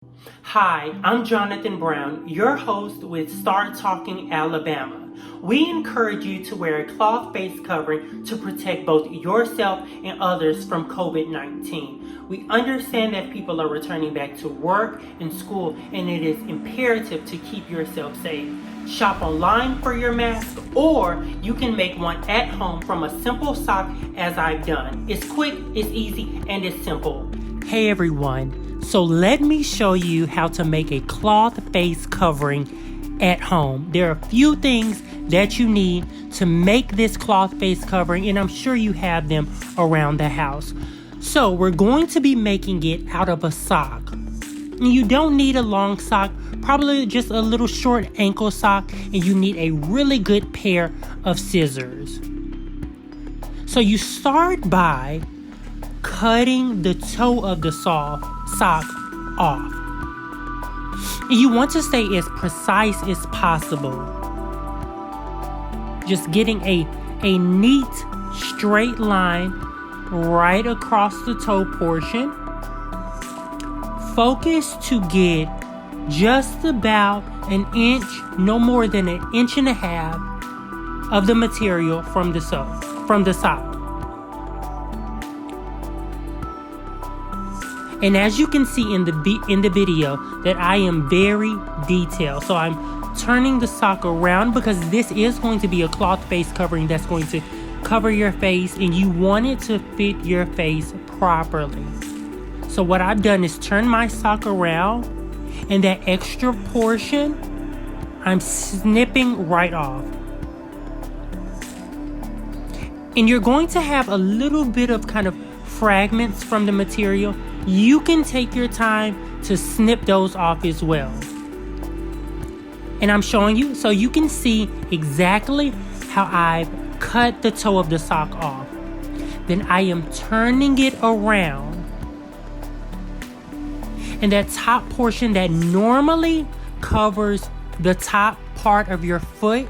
Hi, I'm Jonathan Brown, your host with Start Talking Alabama. We encourage you to wear a cloth face covering to protect both yourself and others from COVID-19. We understand that people are returning back to work and school, and it is imperative to keep yourself safe. Shop online for your mask, or you can make one at home from a simple sock as I've done. It's quick, it's easy, and it's simple. Hey everyone, so let me show you how to make a cloth face covering at home. There are a few things that you need to make this cloth face covering, and I'm sure you have them around the house. So we're going to be making it out of a sock. You don't need a long sock, probably just a little short ankle sock, and you need a really good pair of scissors. So you start by cutting the toe of the sock off. And you want to stay as precise as possible. Just getting a neat straight line right across the toe portion. Focus to get just about an inch, no more than an inch and a half of the material from the sock. And as you can see in the video that I am very detailed. So I'm turning the sock around because this is going to be a cloth face covering that's going to cover your face, and you want it to fit your face properly. So what I've done is turn my sock around, and that extra portion I'm snipping right off. And you're going to have a little bit of kind of fragments from the material. You can take your time to snip those off as well. And I'm showing you so you can see exactly how I've cut the toe of the sock off. Then I am turning it around. And that top portion that normally covers the top part of your foot,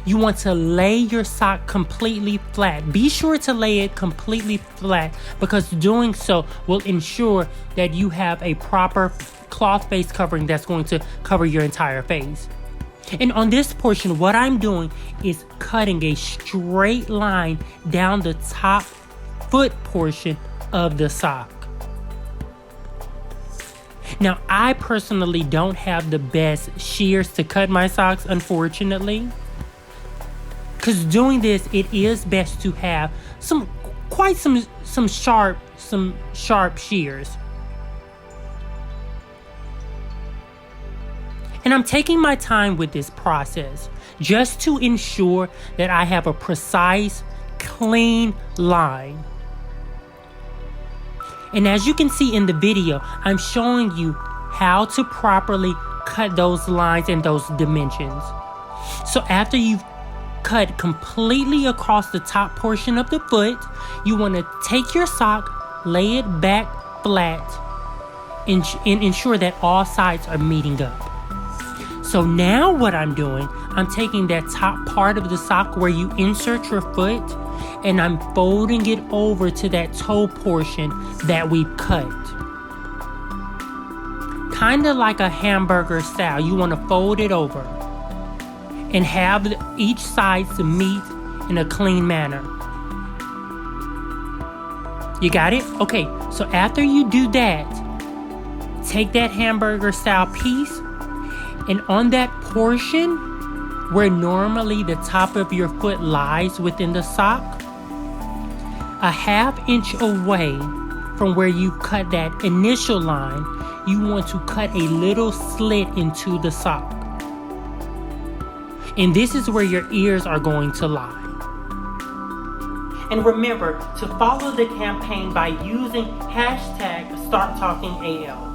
you want to lay your sock completely flat. Be sure to lay it completely flat, because doing so will ensure that you have a proper cloth face covering that's going to cover your entire face. And on this portion, what I'm doing is cutting a straight line down the top foot portion of the sock. Now, I personally don't have the best shears to cut my socks, unfortunately. Because doing this, it is best to have some sharp shears. And I'm taking my time with this process just to ensure that I have a precise, clean line. And as you can see in the video, I'm showing you how to properly cut those lines and those dimensions. So after you've cut completely across the top portion of the foot, you want to take your sock, lay it back flat, and ensure that all sides are meeting up. So now what I'm doing, I'm taking that top part of the sock where you insert your foot, and I'm folding it over to that toe portion that we've cut. Kind of like a hamburger style, you want to fold it over and have each side to meet in a clean manner. You got it? Okay, so after you do that, take that hamburger style piece, and on that portion where normally the top of your foot lies within the sock, a ½ inch away from where you cut that initial line, you want to cut a little slit into the sock. And this is where your ears are going to lie. And remember to follow the campaign by using #StartTalkingAL.